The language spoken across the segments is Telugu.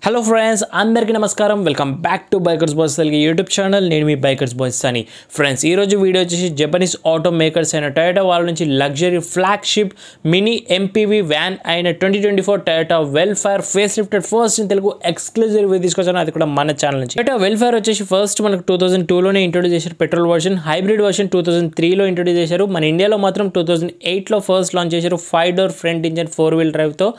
Hello friends, అందరికీ నమస్కారం. Welcome back to bikers boys Telugu YouTube channel. నేను మీ బైకర్స్ బాయ్స్ అని. ఫ్రెండ్స్, ఈరోజు వీడియో వచ్చేసి జపనీస్ ఆటో మేకర్స్ అయిన టయోటా వాళ్ళ నుంచి luxury flagship mini MPV van అయిన 2024 Toyota welfare face lifted first in Telugu exclusive review తీసుకొచ్చాను. అది కూడా మన ఛానల్ నుంచి. టయోటా వెల్ఫేర్ వచ్చేసి ఫస్ట్ మనకు 2002లోనే ఇంట్రొడ్యూస్ చేశారు. పెట్రోల్ వర్షన్, హైబ్రిడ్ వర్షన్ 2003లో ఇంట్రొడ్యూస్ చేశారు. మన ఇండియాలో మాత్రం 2008లో ఫస్ట్ లాంచ్ చేశారు 5 డోర్ ఫ్రంట్ ఇంజన్ 4-wheel డ్రైవ్తో.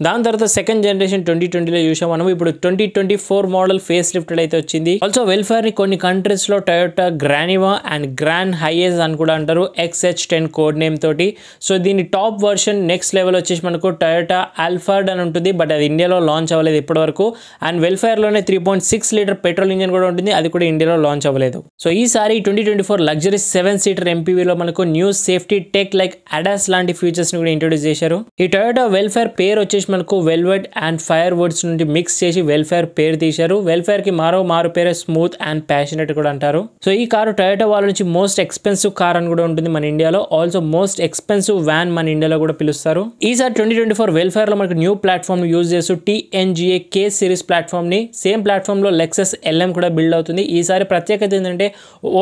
దాని తర్వాత సెకండ్ జనరేషన్ 2020లో చూసాం మనం. ఇప్పుడు 2024 మోడల్ ఫేస్ లిఫ్టెడ్ అయితే వచ్చింది. ఆల్సో వెల్ఫేర్ ని కొన్ని కంట్రీస్ లో టయోటా గ్రానివా అండ్ గ్రాండ్ హైయేజ్ అని కూడా అంటారు, XH10 కోడ్ నేమ్ తోటి. సో దీని టాప్ వర్షన్ నెక్స్ట్ లెవెల్ వచ్చేసి మనకు టయోటా ఆల్ఫార్డ్ అని ఉంటుంది. బట్ అది ఇండియాలో లాంచ్ అవ్వలేదు ఇప్పటి వరకు. అండ్ వెల్ఫేర్ లోనే 3.6 లీటర్ పెట్రోల్ ఇంజన్ కూడా ఉంటుంది, అది కూడా ఇండియాలో లాంచ్ అవ్వలేదు. సో ఈసారి 2024 లగ్జరీ 7-సీటర్ ఎంపీవీలో మనకు new safety tech like ADAS లాంటి ఫీచర్స్ ని కూడా ఇంట్రొడ్యూస్ చేశారు. ఈ టయోటా వెల్ఫేర్ పేరు వచ్చేసి మనకు వెల్వెట్ అండ్ ఫైర్ వుడ్స్ నుండి మిక్స్ చేసి వెల్ఫేర్ పేరు తీశారు. వెల్ఫేర్ కి మారు పేరు స్మూత్ అండ్ ప్యాషనెట్ కూడా అంటారు. సో ఈ కారు టయోటా వాళ్ళ నుంచి మోస్ట్ ఎక్స్పెన్సివ్ కార్ అని కూడా ఉంటుంది మన ఇండియాలో. ఆల్సో మోస్ట్ ఎక్స్పెన్సివ్ వ్యాన్ మన ఇండియాలో కూడా పిలుస్తారు. ఈసారి 2024 వెల్ఫేర్ లో మనకు న్యూ ప్లాట్ఫామ్ యూజ్ చేస్తూ TNGA K సిరీస్ ప్లాట్ఫామ్ ని, సేమ్ ప్లాట్ఫామ్ లో లెక్సస్ LM కూడా బిల్డ్ అవుతుంది. ఈసారి ప్రత్యేకత ఏంటంటే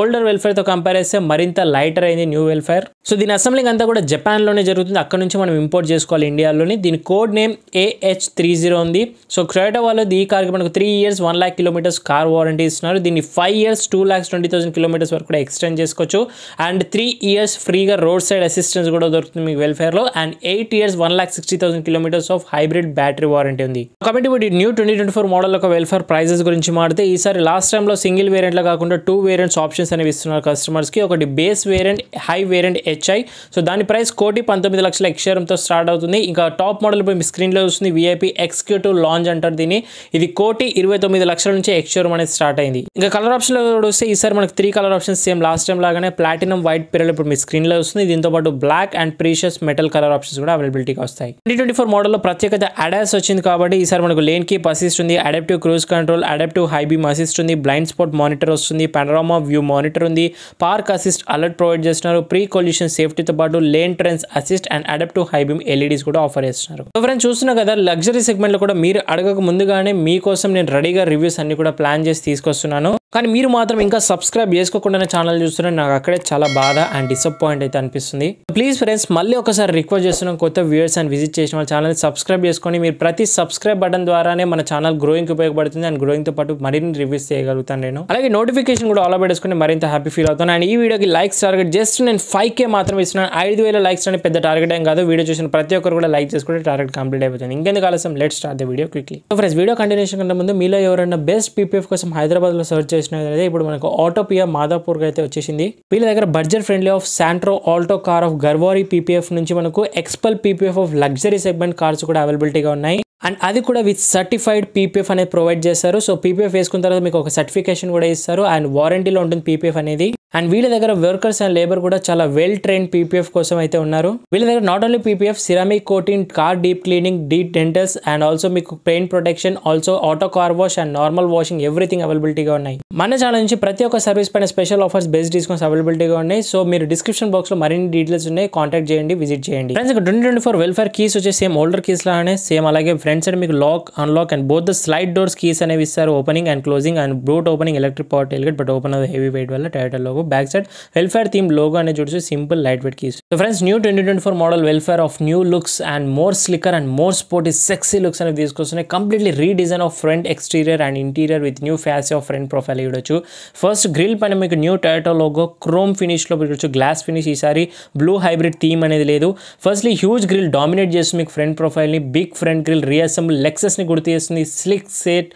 ఓల్డర్ వెల్ఫేర్ తో కంపేర్ చేస్తే మరింత లైటర్ అయింది న్యూ వెల్ఫేర్. సో దీని అసెంబ్లింగ్ అంతా కూడా జపాన్ లోనే జరుగుతుంది. అక్కడ నుంచి మనం ఇంపోర్ట్ చేసుకోవాలి ఇండియాలోని. దీని కోడ్ నేమ్ AH30 ఉంది. సో టయోటా వాళ్ళు ఈ కార్కి మనకు 3 years 1 lakh kilometers car warranty ఇస్తున్నారు. దీన్ని 5 years 2,20,000 kilometers వరకు కూడా ఎక్స్టెండ్ చేసుకోవచ్చు. అండ్ 3 years ఫ్రీగా రోడ్ సైడ్ అసిస్టెన్స్ కూడా దొరుకుతుంది మీకు వెల్ఫేర్ లో. And 8 years 1,60,000 kilometers of hybrid battery warranty ఉంది. కాబట్టి ఇప్పుడు న్యూ 2024 మోడల్ యొక్క వెల్ఫేర్ ప్రైజెస్ గురించి మాట్లాడితే, ఈసారి లాస్ట్ టైమ్ లో సింగిల్ వేరియంట్ లో కాకుండా 2 వేరియంట్స్ ఆప్షన్స్ అనేవి ఇస్తున్నారు కస్టమర్స్ కి. ఒకటి base variant, high variant HI. So దాని ప్రైస్ 1,19,00,000 ఎక్స్షోరూమ్ స్టార్ట్ అవుతుంది. ఇంకా టాప్ మోడల్ మీ స్క్రీన్ లో చూస్తుంది VIP ఎగ్జిక్యూటివ్ లాంచ్ అంటారు దీన్ని. ఇది 1,29,00,000 నుంచి ఎక్స్షోరూమ్ అనేది స్టార్ట్ అయింది. ఇంకా కలర్ ఆప్షన్ లో వస్తే ఈసారి మనకు 3 colour options same last time లాగానే ప్లాటినం, వైట్ పీరియడ్ ఇప్పుడు మీ స్క్రీన్ లో వస్తుంది. దీంతో పాటు black and precious metal colour options కూడా అవైలబిలిటీగా వస్తాయి. 2024 మోడల్ లో ప్రత్యేకత అడాస్ వచ్చింది కాబట్టి ఈసారి మనకు లేన్ కీప్ అసిస్ట్ ఉంది, adaptive cruise control, adaptive high beam assist ఉంది, బ్లైండ్ స్పాట్ మానిటర్ వస్తుంది, పానోరామా వ్యూ మానిటర్ ఉంది, పార్క్ అసిస్ట్ అలర్ట్ ప్రొవైడ్ చేస్తున్నారు, ప్రీ కొల్యూషన్ సేఫ్టీతో పాటు lane trends assist and adaptive high beam LEDs కూడా ఆఫర్ చేస్తున్నారు. సో ఫ్రెండ్స్, చూస్తున్నా కదా లగ్జరీ సెగ్మెంట్ లో కూడా మీరు అడగక ముందుగానే మీకోసం నేను రెడీగా రివ్యూస్ అన్ని కూడా ప్లాన్ చేసి తీసుకొస్తున్నాను. కానీ మీరు మాత్రం ఇంకా సబ్స్క్రైబ్ చేసుకోకుండానే ఛానల్ చూస్తున్నారు. నాకు అక్కడే చాలా బాధ అండ్ డిసప్పాయింట్ అయితే అనిపిస్తుంది. ప్లీజ్ ఫ్రెండ్స్, మళ్ళీ ఒకసారి రిక్వెస్ట్ చేస్తున్నాం, కొత్త వ్యూవర్స్ అండ్ విజిట్ చేసిన వాళ్ళ ఛానల్ సబ్స్క్రైబ్ చేసుకొని, మీరు ప్రతి సబ్స్క్రైబ్ బటన్ ద్వారానే మన ఛానల్ గ్రోయింగ్ ఉపయోగపడుతుంది. అండ్ గ్రోయింగ్ తో పాటు మరిన్ని రివ్యూస్ చేయగలుగుతాను నేను. అలాగే నోటిఫికేషన్ కూడా ఆల్ పెట్టేసుకుని మరింత హ్యాపీ ఫీల్ అవుతాను. అండ్ ఈ వీడియోకి లైక్స్ టార్గెట్ జస్ట్ నేను 5K మాత్రం ఇస్తున్నాను. 5,000 లైక్స్ అనే పెద్ద టార్గెట్ ఏం కాదు. వీడియో చూసిన ప్రతి ఒక్కరు కూడా లైక్ చేసుకుంటే టార్గెట్ కంప్లీట్ అయిపోతుంది. ఇంకెందుకు ఆలస్యం, let's start the video quickly. So friends, video continuation కంటే ముందు మీలో ఎవరైనా బెస్ట్ PPF కోసం హైదరాబాద్ లో సర్చ్ చేసినట్లయితే ఇప్పుడు మనకు ఆటోపియా మాదాపూర్ అయితే వచ్చేసింది. వీళ్ళ దగ్గర budget friendly of Santro Alto car of Garware PPF నుంచి మనకు XPEL PPF of luxury segment cars కూడా అవైలబిలిటీగా ఉన్నాయి. అండ్ అది కూడా విత్ సర్టిఫైడ్ PPF అనేది ప్రొవైడ్ చేస్తారు. సో PPF వేసుకున్న తర్వాత మీకు ఒక సర్టిఫికేషన్ కూడా ఇస్తారు అండ్ వారంటీలో ఉంటుంది PPF అనేది. అండ్ వీళ్ళ దగ్గర వర్కర్స్ అండ్ లేబర్ కూడా చాలా వెల్ ట్రైన్ PPF కోసం అయితే ఉన్నారు. వీళ్ళ దగ్గర not only PPF, ceramic coating, car deep cleaning, deep dentals and also మీకు paint protection, also auto car wash and normal washing everything అవైలబిలిటీగా ఉన్నాయి. మన ఛానల్ నుంచి ప్రతి ఒక్క సర్వీస్ పైన స్పెషల్ ఆఫర్స్, బెస్ట్ డిస్కౌంట్స్ అవైలబిలిటీగా ఉన్నాయి. సో మీరు డిస్క్రిప్షన్ బాక్స్ లో మరిన్ని డీటెయిల్స్ ఉన్నాయి, కాంటాక్ట్ చేయండి, విజిట్ చేయండి. ఫ్రెండ్స్, 2024 వెల్ఫేర్ కీస్ వచ్చే సేమ్ ఓల్డర్ కీస్ లానే సేమ్ అలాగే ఫ్రంట్ సైడ్ మీకు lock, unlock and both the slide doors keys అనేవి ఇస్తారు. Opening and closing and boot opening, electric power tailgate but open అవుతుంది హెవీ వెయిట్ వల్ల. Toyota logo, back side Vellfire theme logo అనేది చూసి simple light weight keys. So friends, new 2024 model Vellfire of new looks and more slicker and more sporty sexy looks అనేది తీసుకొస్తున్నాయి. Completely redesign of front exterior and interior with new fascia of front profile చూడొచ్చు. ఫస్ట్ గ్రిల్ పైన మీకు new Toyota logo chrome finish లో చూడొచ్చు, గ్లాస్ ఫినిష్. ఈసారి బ్లూ హైబ్రిడ్ థీమ్ అనేది లేదు. ఫస్ట్లీ హ్యూజ్ గ్రిల్ డామినేట్ చేస్తుంది మీకు ఫ్రంట్ ప్రొఫైల్ ని. Big front grille reassemble Lexus ని గుర్తు చేస్తుంది. స్లిక్ సెట్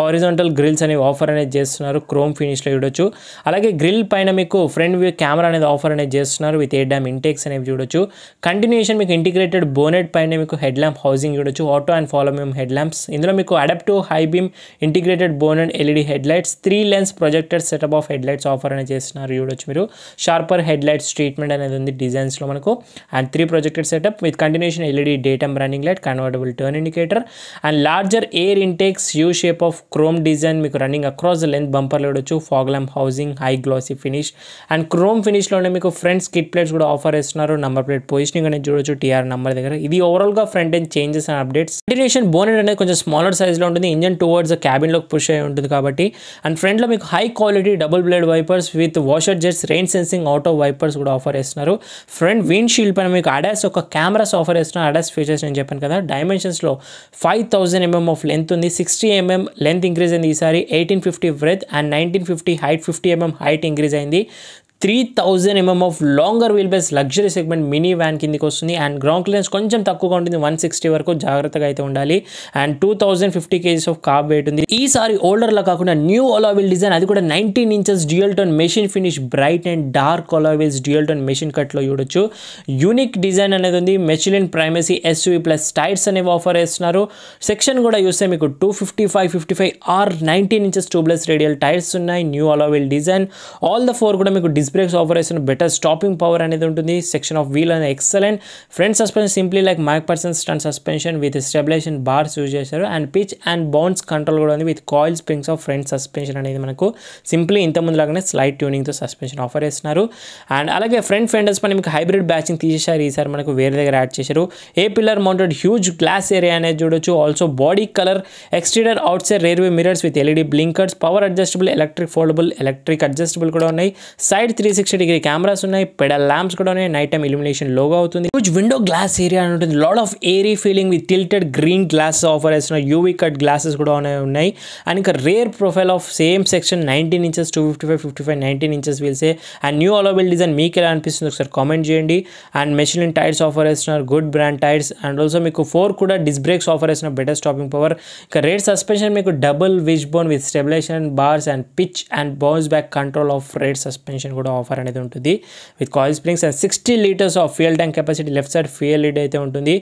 హారిజాంటల్ గ్రిల్స్ అనేవి ఆఫర్ అనేది చేస్తున్నారు, క్రోమ్ ఫినిష్ లో చూడొచ్చు. అలాగే గ్రిల్ పైన మీకు ఫ్రంట్ వ్యూ కెమెరా అనేది ఆఫర్ అనేది చేస్తున్నారు విత్ 8 డ్యామ్ ఇంటేక్స్ అనేవి చూడొచ్చు. కంటిన్యూషన్ మీకు ఇంటిగ్రేటెడ్ బోనెట్ పైన మీకు హెడ్ ల్యాంప్ హౌసింగ్ చూడొచ్చు, ఆటో అండ్ ఫాలో మేము హెడ్ ల్యాంప్స్. ఇందులో మీకు adaptive high beam integrated bonnet LED head lights, 3 lens projected setup of headlights offer అనేది చేస్తున్నారు చూడొచ్చు మీరు. షార్పర్ హెడ్లైట్స్ ట్రీట్మెంట్ అనేది ఉంది డిజైన్స్లో మనకు. And 3 projected setup with continuation LED daytime running light, convertible turn indicator and larger air intakes U shape of chrome design మీకు రన్నింగ్ అక్రాస్ ద లెంత్ బంపర్లో చూడొచ్చు. Fog lamp housing, high glossy finish and chrome ఫినిష్లోనే మీకు ఫ్రంట్ స్కిడ్ ప్లేట్స్ కూడా ఆఫర్ చేస్తున్నారు. నంబర్ ప్లేట్ పొజిషనింగ్ అనేది చూడొచ్చు TR నంబర్ దగ్గర. ఇది ఓవరాల్గా front end changes and updates. Continuation bonnet అనేది కొంచెం స్మాలర్ సైజ్లో ఉంటుంది. ఇంజన్ టువర్డ్స్ ద క్యాబిన్లోకి పుష్ అయి ఉంటుంది కాబట్టి. అండ్ ఫ్రంట్లో మీకు high quality double blade wipers with washer jets, rain sensing auto wipers కూడా ఆఫర్ చేస్తున్నారు. ఫ్రంట్ విండ్ షీల్డ్ పైన మీకు అడాస్ ఒక కెమెరాస్ ఆఫర్ చేస్తున్నారు. అడాస్ ఫీచర్స్ నేను చెప్పాను కదా. డైమెన్షన్స్లో 5000 mm ఆఫ్ లెంత్ ఉంది. 60 mm లెంత్ ఇంక్రీజ్ అయింది ఈసారి. 1850 breadth and 1950 height, 50 mm height increase అయింది. 3000 mm of longer wheel base luxury segment mini van కిందికి వస్తుంది. అండ్ గ్రౌండ్ క్లియరెన్స్ కొంచెం తక్కువగా ఉంటుంది, 160 వరకు జాగ్రత్తగా అయితే ఉండాలి. And 2050 kgs of curb weight ఉంది. ఈసారి ఓల్డర్లా కాకుండా న్యూ అలా వీల్ డిజైన్, అది కూడా 19 inches dual tone machine finish, bright and dark alloy wheels dual tone machine కట్లో చూడొచ్చు. యూనిక్ డిజైన్ అనేది ఉంది. Michelin Primacy SUV plus tyres అనేవి ఆఫర్ చేస్తున్నారు. సెక్షన్ కూడా చూస్తే మీకు 255/55 or 19 inches tubeless radial tyres ఉన్నాయి. New alloy wheel design. All the 4 కూడా మీకు బ్రేక్స్ ఆఫర్ చేస్తున్న బెటర్ స్టాపింగ్ పవర్ అనేది ఉంటుంది. సెక్షన్ ఆఫ్ వీల్ అనేది excellent. Front suspension simply like mic person stunt suspension with stabilization bars use చేశారు. And pitch and bounce control కూడా ఉంది with coil springs of front suspension అనేది మనకు సింప్లీ ఇంతకుముందు లాగానే స్లైడ్ ట్యూనింగ్తో సస్పెన్షన్ ఆఫర్ చేస్తున్నారు. అండ్ అలాగే ఫ్రంట్ ఫెండర్స్ పైన మీకు హైబ్రిడ్ బ్యాచింగ్ తీసేశారు. ఈసారి మనకు వేరే దగ్గర యాడ్ చేశారు. A pillar mounted huge glass area అనేది చూడొచ్చు. Also body colour, exterior outside rear view mirrors with LED blinkers, power adjustable, electric foldable, electric adjustable కూడా ఉన్నాయి. సైడ్ 360-degree కెమెరాస్ ఉన్నాయి. పెడల్ ల్యాంప్స్ కూడా ఉన్నాయి. నైట్ టైమ్ ఇల్యూమినేషన్ లోగా అవుతుంది. హ్యూజ్ విండో గ్లాస్ ఏరియా అని ఉంటుంది. Lot of airy feeling with tilted green glasses offer చేస్తున్న UV కట్ గ్లాసెస్ కూడా ఉన్నాయి. అండ్ ఇంకా rear profile of same section 19 inches 255/55 19 inches వీల్సే. And new alloy wheel design మీకు ఎలా అనిపిస్తుంది ఒకసారి కామెంట్ చేయండి. అండ్ మెషిలిన్ టైర్స్ ఆఫర్ చేస్తున్నారు, good brand tyres. And also మీకు 4 కూడా డిస్క్ బ్రేక్స్ ఆఫర్ చేస్తున్నారు, బెటర్ స్టాపింగ్ పవర్. ఇంకా రేర్ సస్పెన్షన్ మీకు double wish bone with stabilization bars and pitch and bounce back control of rear suspension కూడా ఆఫర్ అనేది ఉంటుంది with coil springs. And 60 liters of fuel tank capacity. Left side fuel lid అయితే ఉంటుంది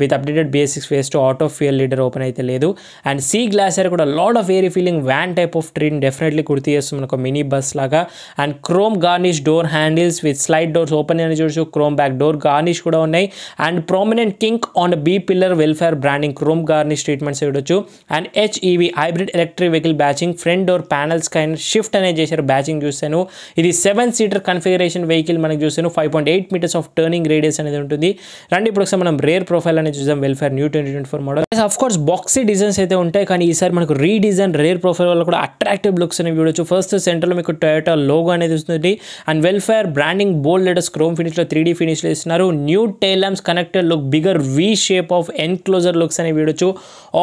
with updated BS6 phase 2 auto fuel లీడర్ ఓపెన్ అయితే లేదు. అండ్ సీ గ్లాస్ ఏరియా కూడా lot of airy feeling van type of ట్రీన్ డెఫినెట్లీ గుర్తు చేస్తుంది మనకు మినీ బస్ లాగా. And chrome garnish door handles with slide doors open అని చూడొచ్చు. క్రోమ్ బ్యాక్ డోర్ గార్నిష్ కూడా ఉన్నాయి. And prominent kink on B pillar Vellfire branding chrome garnish treatments చూడొచ్చు. And HEV hybrid electric vehicle badging. Front door panels కైనా షిఫ్ట్ అనేది చేశారు. బ్యాచింగ్ చూస్తాను. ఇది 7-seater కన్ఫిగరేషన్ వెహికల్ మనకి చూస్తాను. 5.8 meters ఆఫ్ టర్నింగ్ రేడియస్ అనేది ఉంటుంది. రండి ఇప్పుడు ఒకసారి మనం రేర్ ప్రొఫైల్ అనేది చూద్దాం. Welfare new 2024 model. Of course boxy designs అయితే ఉంటాయి, కానీ ఈసారి మనకు రీడిజైన్ రేర్ ప్రొఫైల్ వల్ల కూడా అట్రాక్టివ్ లుక్స్ అనేవి చూడొచ్చు. ఫస్ట్ సెంటర్లో మీకు టొయోటా లోగో అనేది వస్తుంది. And Vellfire branding bold letters chrome ఫినిష్లో 3D ఫినిష్లో ఇస్తున్నారు. New tail lamps connected look, bigger V shape of enclosure looks అనేవి చూడొచ్చు.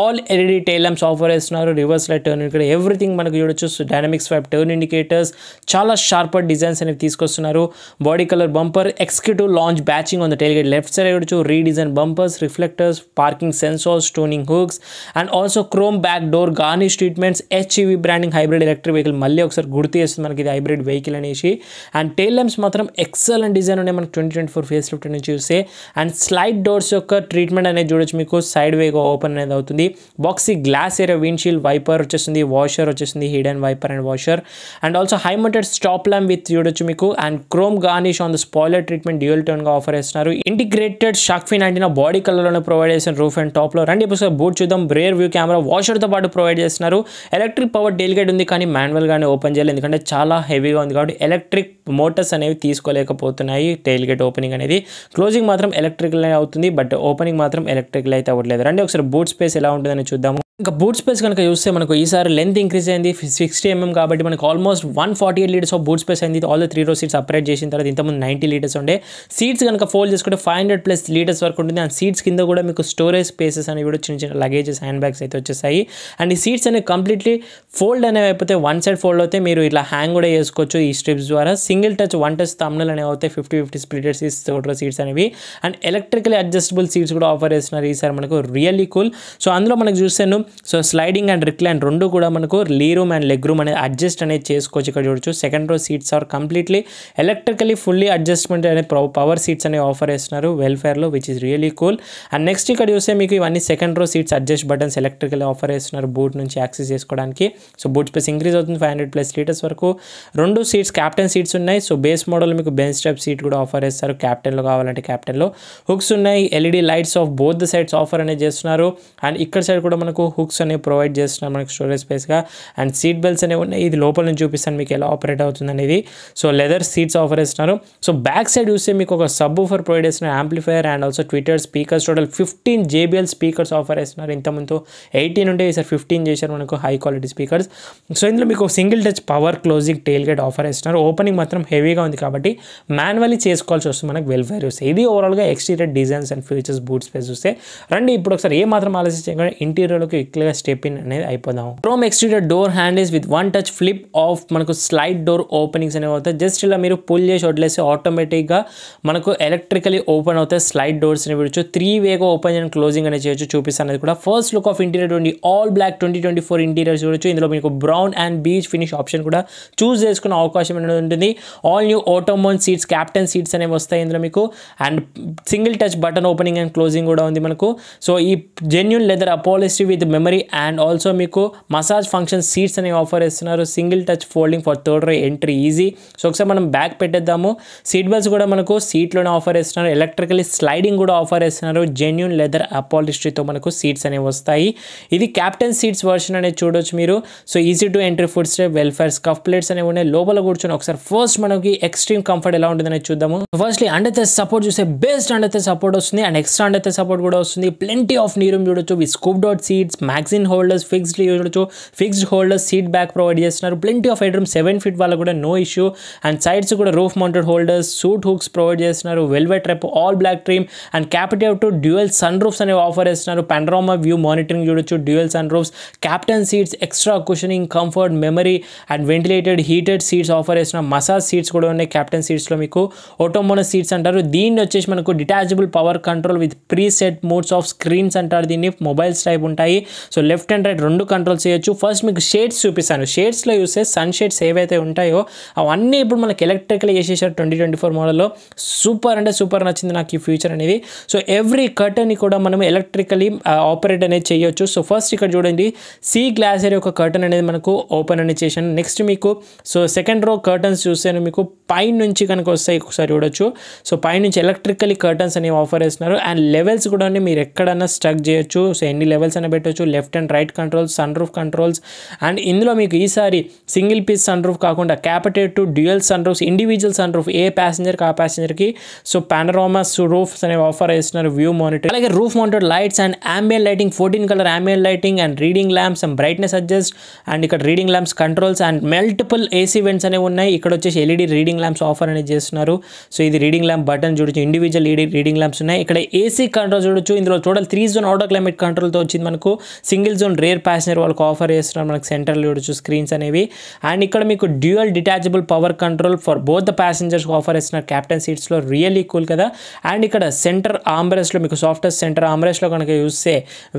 All LED tail lamps offer చేస్తున్నారు. రివర్స్ లైట్ టర్న్ ఇక్కడ ఎవ్రీథింగ్ మనకు చూడొచ్చు. డైనమిక్ స్వైప్ టర్న్ ఇండికేటర్స్, చాలా షార్పర్ డిజైన్స్ అనేవి తీసుకొస్తున్నారు. Body colour bumper, executive launch badging on the tailgate left side చూడొచ్చు. Redesign bumpers, reflectors, parking sensors, towing hooks and also chrome back door garnish treatments. HEV branding hybrid electric vehicle మళ్ళీ ఒకసారి గుర్తు చేస్తుంది మనకి ఇది హైబ్రిడ్ వెహికల్ అనేసి. అండ్ టైల్ ల్యాంప్స్ మాత్రం ఎక్సలెంట్ డిజైన్ ఉన్నాయి మనకి 2024 ఫేస్ లిఫ్ట్ నుంచి చూస్తే. అండ్ స్లైడ్ డోర్స్ యొక్క ట్రీట్మెంట్ అనేది చూడొచ్చు. మీకు సైడ్ వేగా ఓపెన్ అనేది అవుతుంది. Boxy glass area, windshield wiper వచ్చేస్తుంది, వాషర్ వచ్చేస్తుంది, hidden wiper and washer. And also high mounted stop lamp with చూడొచ్చు మీకు. And chrome garnish on the spoiler treatment dual tone గా ఆఫర్ చేస్తున్నారు. Integrated shark fin antenna body colour లోనే ప్రొవైడ్ చేసిన రూఫ్ అండ్ టాప్ లో. రండి ఇప్పుడు బూట్ చూద్దాం. రేర్ వ్యూ కెమెరా వాషర్ తో పాటు ప్రొవైడ్ చేస్తున్నారు. ఎలక్ట్రిక్ పవర్ డెలిగేట్ ఉంది, కానీ మాన్యువల్ గానే ఓపెన్ చేయాలి ఎందుకంటే చాలా హెవీగా ఉంది కాబట్టి ఎలక్ట్రిక్ మోటార్స్ అనేవి తీసుకోలేకపోతున్నాయి. టైల్ గేట్ ఓపెనింగ్ అనేది, క్లోజింగ్ మాత్రం ఎలక్ట్రికల్ అవుతుంది, బట్ ఓపెనింగ్ మాత్రం ఎలక్ట్రికల్ అయితే అవ్వట్లేదు. రండి ఒకసారి బూట్ స్పేస్ ఎలా ఉంటుందని చూద్దాము. ఇంకా బూట్ స్పేస్ కనుక చూస్తే మనకు ఈసారి లెంత్ ఇంక్రీజ్ అయింది 60 mm కాబట్టి మనకు almost 148 liters of boot space అయింది. All the 3 row seats upgrade చేసిన తర్వాత ఇంతకుముందు 90 liters ఉండే సీట్స్ కనుక ఫోల్డ్ చేసుకుంటే 500+ liters వరకు ఉంటుంది. అండ్ సీట్స్ కింద కూడా మీకు స్టోరేజ్ స్పేసెస్ అనేవి కూడా చిన్న చిన్న లగేజెస్, హ్యాండ్ బ్యాగ్స్ అయితే వచ్చేసాయి. అండ్ ఈ సీట్స్ అనేవి కంప్లీట్లీ ఫోల్డ్ అనేవి అయిపోతే వన్ సైడ్ ఫోల్డ్ అవుతాయి. మీరు ఇట్లా హ్యాంగ్ కూడా చేసుకోవచ్చు ఈ స్ట్రిప్స్ ద్వారా. సింగిల్ టచ్, వన్ టచ్ థంబ్నెల్ అనేవి అవుతాయి. 50-50 స్ప్లిటెడ్ సీట్స్, టోటల్ సీట్స్ అనేవి. అండ్ ఎలక్ట్రికలీ అడ్జస్టబుల్ సీట్స్ కూడా ఆఫర్ చేస్తున్నారు ఈసారి మనకు. Really cool. సో అందులో మనకు చూస్తాను సో స్లైడింగ్ అండ్ రిక్లైన్ రెండు కూడా మనకు లీ రూమ్ అండ్ లెగ్ రూమ్ అనేది అడ్జస్ట్ అనేది చేసుకోవచ్చు. ఇక్కడ చూడొచ్చు second row seats are completely electrically fully adjustment అనే పవర్ సీట్స్ అనేవి ఆఫర్ చేస్తున్నారు వెల్ఫేర్లో, which is really cool. And next ఇక్కడ చూస్తే మీకు ఇవన్నీ second row seats adjust buttons electrical offer చేస్తున్నారు బూట్ నుంచి యాక్సెస్ చేసుకోవడానికి. సో బూట్ స్పేస్ ఇంక్రీజ్ అవుతుంది 500+ లీటర్స్ వరకు. 2 సీట్స్ క్యాప్టెన్ సీట్స్ ఉన్నాయి. సో బేస్ మోడల్ మీకు బెంచ్ టైప్ సీట్ కూడా ఆఫర్ చేస్తారు. క్యాప్టెన్లో కావాలంటే క్యాప్టెన్లో హుక్స్ ఉన్నాయి. LED lights off both the sides offer అనేది చేస్తున్నారు. అండ్ ఇక్కడ సైడ్ కూడా మనకు హుక్స్ అనేవి ప్రొవైడ్ చేస్తున్నారు మనకు స్టోరేజ్ స్పేస్గా. అండ్ సీట్ బెల్ట్స్ అనేవి ఉన్నాయి. ఇది లోపల నుంచి చూపిస్తాను మీకు ఎలా ఆపరేట్ అవుతుంది అనేది. సో లెదర్ సీట్స్ ఆఫర్ చేస్తున్నారు. సో బ్యాక్ సైడ్ చూస్తే మీకు ఒక సబ్ ఊఫర్ ప్రొవైడ్ చేస్తున్నారు, amplifier and also Twitter speakers. Total 15 JBL speakers offer చేస్తున్నారు. ఇంతకుముందు 18 ఉంటే ఈసారి 15 చేశారు మనకు హై క్వాలిటీ స్పీకర్స్. సో ఇందులో మీకు single touch power closing tail gate offer చేస్తున్నారు. ఓపెనింగ్ మాత్రం హెవీగా ఉంది కాబట్టి మాన్యువల్లీ చేసుకోవాల్సి వస్తుంది మనకు వెల్ఫేర్ చూస్తే. ఇది ఓవరాల్గా exterior designs and features boot space చూస్తే. రండి ఇప్పుడు ఒకసారి ఏ మాత్రం ఆలోచించకుండా ఇంటీరియర్లోకి క్లియర్గా స్టెప్ ఇన్ అనేది అయిపోదాం. Chrome exterior door handles with 1 touch flip of మనకు స్లైడ్ డోర్ ఓపెనింగ్స్ అనేవి అవుతాయి. జస్ట్ ఇలా మీరు పుల్ చేసి వదిలేసి ఆటోమేటిక్గా మనకు ఎలక్ట్రికలీ ఓపెన్ అవుతాయి స్లైడ్ డోర్స్ అని విడొచ్చు. 3 వేగా ఓపెన్ అండ్ క్లోజింగ్ అనేది చేయొచ్చు. చూపిస్తాను అనేది కూడా. First look of interior all black 2024 interior చూడొచ్చు. ఇందులో మీకు brown and beach finish option కూడా చూస్ చేసుకునే అవకాశం అనేది ఉంటుంది. All new ottoman seats captain seats అనేవి వస్తాయి ఇందులో మీకు. And single touch button opening and closing కూడా ఉంది మనకు. సో ఈ genuine leather upholstery with memory and also మీకు మసాజ్ ఫంక్షన్ సీట్స్ అనేవి ఆఫర్ చేస్తున్నారు. Single touch folding for third row entry easy. So ఒకసారి మనం బ్యాక్ పెట్టేద్దాము. సీట్ బెల్ట్స్ కూడా మనకు సీట్లోనే ఆఫర్ చేస్తున్నారు. ఎలక్ట్రికలీ స్లైడింగ్ కూడా ఆఫర్ చేస్తున్నారు. జెన్యూన్ లెదర్ అపాలిస్ట్రీతో మనకు సీట్స్ అనేవి వస్తాయి. ఇది క్యాప్టెన్ సీట్స్ వర్షన్ అనేది చూడొచ్చు మీరు. So easy to entry foot step Vellfire scuff plates అనేవి ఉన్నాయి. లోపల కూర్చొని ఒకసారి ఫస్ట్ మనకి ఎక్స్ట్రీమ్ కంఫర్ట్ ఎలా ఉంటుంది అనేది చూద్దాము. ఫస్ట్లీ అండర్ థెస్ సపోర్ట్ చూస్తే బెస్ట్ అండర్ థెస్ సపోర్ట్ వస్తుంది and extra under thigh support కూడా వస్తుంది. ప్లెంటీ ఆఫ్ నీ రూమ్ చూడొచ్చు. With scooped seats magazine holders fixed చూడొచ్చు. Fixed holders seat back provide చేస్తున్నారు. Plenty of head room 7 feet వాళ్ళ కూడా నో ఇష్యూ. అండ్ సైడ్స్ కూడా roof mounted holders suit hooks provide చేస్తున్నారు. వెల్వెట్ రెప్ all black trim and capacitive to dual sun roofs అనేవి ఆఫర్ చేస్తున్నారు. పానోరామా వ్యూ మానిటరింగ్ చూడొచ్చు. Dual sun roofs captain seats extra cushioning comfort memory and ventilated heated seats offer చేస్తున్నారు. మసాజ్ సీట్స్ కూడా ఉన్నాయి క్యాప్టెన్ సీట్స్లో మీకు. ఆటోమోనస్ సీట్స్ అంటారు. దీన్ని వచ్చేసి మనకు detachable power control with pre set modes of screens అంటారు. దీన్ని మొబైల్స్ టైప్ ఉంటాయి. So left and right 2 controls చేయొచ్చు. ఫస్ట్ మీకు షేడ్స్ చూపిస్తాను. షేడ్స్లో చూస్తే సన్ షేడ్స్ ఏవైతే ఉంటాయో అవన్నీ ఇప్పుడు మనకి ఎలక్ట్రికల్ చేసేసారు 2024 మోడల్లో. సూపర్ అంటే సూపర్ నచ్చింది నాకు ఈ ఫీచర్ అనేది. సో ఎవ్రీ కర్టన్ని కూడా మనం ఎలక్ట్రికలీ ఆపరేట్ అనేది చేయొచ్చు. సో ఫస్ట్ ఇక్కడ చూడండి సీ గ్లాస్ ఏరియా ఒక కర్టన్ అనేది మనకు ఓపెన్ అనేది చేశాను. నెక్స్ట్ మీకు సో సెకండ్ రో కర్టన్స్ చూస్తే మీకు పై నుంచి కనుక వస్తాయి ఒకసారి చూడొచ్చు. సో పై నుంచి ఎలక్ట్రికలీ కర్టన్స్ అనేవి ఆఫర్ చేస్తున్నారు. అండ్ లెవెల్స్ కూడా మీరు ఎక్కడన్నా స్టక్ చేయొచ్చు. సో ఎన్ని లెవెల్స్ అయినా పెట్టవచ్చు. Left and right controls sun roof controls. And ఇందులో మీకు ఈసారి సింగిల్ పీస్ సన్ రూఫ్ కాకుండా క్యాపిటెడ్ to dual sun roofs individual sun roof ఏ ప్యాసింజర్కి ఆ ప్యాసింజర్కి. సో పానోరామా రూఫ్స్ అనేవి ఆఫర్ చేస్తున్నారు. వ్యూ మానిటర్ అలాగే roof mounted lights and ambient lighting 14 color ambient lighting and reading lamps and brightness adjust and ఇక్కడ reading lamps controls and multiple AC vents అనేవి ఉన్నాయి. ఇక్కడ వచ్చేసి ఎల్ఈడి రీడింగ్ ల్యాంప్స్ ఆఫర్ అనేది చేస్తున్నారు. సో ఇది రీడింగ్ ల్యాంప్ బటన్ చూడొచ్చు. ఇండివిజువల్ రీడింగ్ ల్యాంప్స్ ఉన్నాయి. ఇక్కడ ఏసీ కంట్రోల్ చూడొచ్చు. ఇందులో టోటల్ 3 జోన్ ఆటో క్లైమేట్ కంట్రోల్తో వచ్చింది మనకు. సింగిల్ జోన్ రేర్ ప్యాసింజర్ వాళ్ళకి ఆఫర్ చేస్తున్నారు. మనకు సెంటర్లో చూడొచ్చు స్క్రీన్స్ అనేవి. అండ్ ఇక్కడ మీకు dual detachable power control for both the passengers offer చేస్తున్నారు క్యాప్టెన్ సీట్స్లో. రియల్లీ కూల్ కదా. అండ్ ఇక్కడ సెంటర్ ఆర్మ్రెస్ట్లో మీకు సాఫ్ట్వేర్ సెంటర్ ఆర్మ్రెస్ట్లో కనుక చూస్తే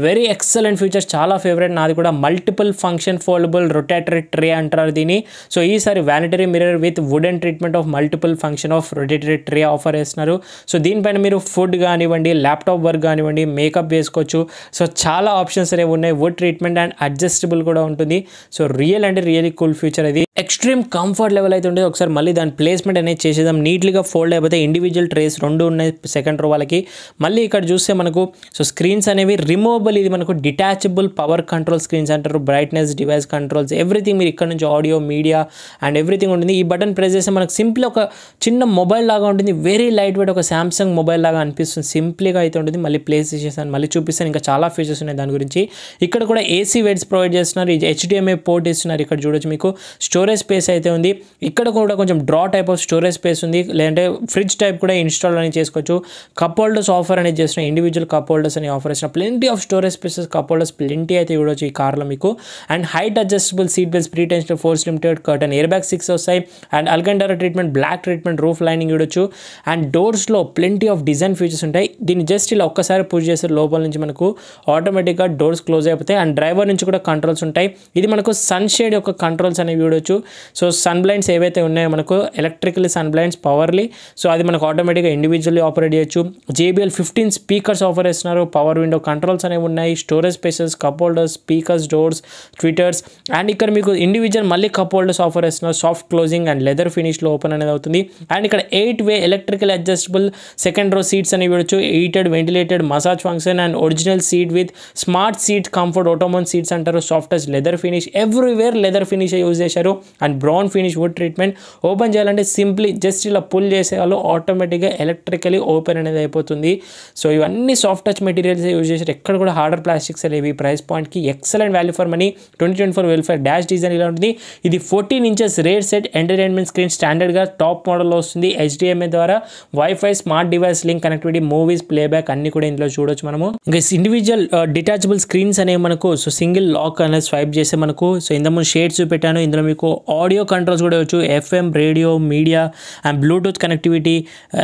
వెరీ ఎక్సలెంట్ ఫీచర్స్. చాలా ఫేవరెట్ నాది కూడా. Multiple function foldable rotary tray అంటారు దీన్ని. సో ఈసారి vanity mirror with wooden treatment of multiple function of rotary tray offer చేస్తున్నారు. సో దీనిపైన మీరు ఫుడ్ కానివ్వండి ల్యాప్టాప్ వర్క్ కానివ్వండి మేకప్ వేసుకోవచ్చు. సో చాలా ఆప్షన్స్ అనేవి ఉన్నాయి. వుడ్ ట్రీట్మెంట్ అండ్ అడ్జస్టబుల్ కూడా ఉంటుంది. సో రియల్ అంటే రియల్లీ కూల్ ఫీచర్ ఇది. ఎక్స్ట్రీమ్ కంఫర్ట్ లెవెల్ అయితే ఉంటుంది. ఒకసారి మళ్ళీ దాని ప్లేస్మెంట్ అనేది చేసేద్దాం. నీట్గా ఫోల్డ్ అయిపోతే ఇండివిజువల్ ట్రేస్ 2 ఉన్నాయి సెకండ్ రో వాళ్ళకి. మళ్ళీ ఇక్కడ చూస్తే మనకు సో స్క్రీన్స్ అనేవి రిమూవబుల్. ఇది మనకు డిటాచబుల్ పవర్ కంట్రోల్ స్క్రీన్స్ అంటారు. బ్రైట్నెస్ డివైస్ కంట్రోల్స్ ఎవ్రీథింగ్ మీరు ఇక్కడ నుంచి ఆడియో మీడియా అండ్ ఎవ్రీథింగ్ ఉంటుంది. ఈ బటన్ ప్రెస్ చేస్తే మనకు సింపుల్ ఒక చిన్న మొబైల్ లాగా ఉంటుంది. వెరీ లైట్ వెయిట్ ఒక సామ్సంగ్ మొబైల్ లాగా అనిపిస్తుంది. సింపుల్గా అయితే ఉంటుంది. మళ్ళీ ప్లేస్ చేసేసాను మళ్ళీ చూపిస్తాను. ఇంకా చాలా ఫీచర్స్ ఉన్నాయి దాని గురించి. ఇక్కడ కూడా ఏసీ వెంట్స్ ప్రొవైడ్ చేస్తున్నారు. ఇది HDMI పోర్ట్ ఇస్తున్నారు. ఇక్కడ చూడొచ్చు మీకు స్టోరేజ్ స్పేస్ అయితే ఉంది. ఇక్కడ కూడా కొంచెం draw type of storage space ఉంది. లేదంటే ఫ్రిడ్జ్ టైప్ కూడా ఇన్స్టాల్ అనేది చేసుకోవచ్చు. కప్ హోల్డర్స్ ఆఫర్ అనేది చేస్తున్నాయి. ఇండివిజువల్ కప్ హోల్డర్స్ అని ఆఫర్ చేసిన plenty of storage spaces cup holders plenty అయితే చూడొచ్చు ఈ కార్లో మీకు. And height adjustable seat belts pre tension force limited curtain air bag 6 వస్తాయి. And Alcantara treatment black treatment roof lining చూడొచ్చు. అండ్ డోర్స్లో ప్లెంటీ ఆఫ్ డిజైన్ ఫీచర్స్ ఉంటాయి. దీన్ని జస్ట్ ఇలా ఒక్కసారి పుష్ చేస్తే లోపల నుంచి మనకు ఆటోమేటిక్గా డోర్ డోర్స్ క్లోజ్ అయిపోతాయి. అండ్ డ్రైవర్ నుంచి కూడా కంట్రోల్స్ ఉంటాయి. ఇది మనకు సన్ షేడ్ యొక్క కంట్రోల్స్ అనేవి చూడొచ్చు. సో సన్ బ్లైండ్స్ ఏవైతే ఉన్నాయో మనకు ఎలక్ట్రికల్ సన్ బ్లైండ్స్ పవర్లీ, సో అది మనకు ఆటోమేటిక్గా ఇండివిజువల్లీ ఆపరేట్ చేయొచ్చు. JBL 15 స్పీకర్స్ ఆఫర్ చేస్తున్నారు. పవర్ విండో కంట్రోల్స్ అనేవి ఉన్నాయి. Storage spaces, cup holders, speakers, doors, tweeters, and ఇక్కడ మీకు ఇండివిజువల్ మళ్ళీ కప్ హోల్డర్స్ ఆఫర్ చేస్తున్నారు. సాఫ్ట్ క్లోజింగ్ అండ్ లెదర్ ఫినిష్లో ఓపెన్ అనేది అవుతుంది. అండ్ ఇక్కడ 8-way electrical adjustable second row seats అనేవి చూడొచ్చు. Heated, ventilated, massage function and original seat with smart seat comfort, ఆటోమోన్ seats అంటారు. Soft touch leather finish, everywhere leather finish use చేశారు. And brown finish wood treatment. Open చేయాలంటే సింప్లీ జస్ట్ ఇలా పుల్ చేసే వాళ్ళు ఆటోమేటిక్గా ఎలక్ట్రికలీ ఓపెన్ అనేది అయిపోతుంది. సో ఇవన్నీ సాఫ్ట్ టచ్ మెటీరియల్స్ యూజ్ చేశారు. ఎక్కడ కూడా హార్డర్ ప్లాస్టిక్స్ అనేవి. ప్రైస్ పాయింట్కి excellent value for money. 2024 welfare dash design ఇలా ఉంటుంది. ఇది 14 inches rare set entertainment screen, స్టాండర్డ్గా టాప్ మోడల్లో వస్తుంది. HDMI ద్వారా wifi, smart device link connectivity, movies playback అన్ని కూడా ఇందులో చూడొచ్చు మనము. ఇంకా ఇండివిజువల్ డిటాచబుల్ స్క్రీన్స్ అనేవి మనకు సో సింగిల్ లాక్ అనేది స్వైప్ చేస్తే మనకు సో ఇంతకుముందు షేడ్స్ చూపెట్టాను. ఇందులో మీకు ఆడియో కంట్రోల్స్ కూడా వచ్చు. FM, radio, media and bluetooth connectivity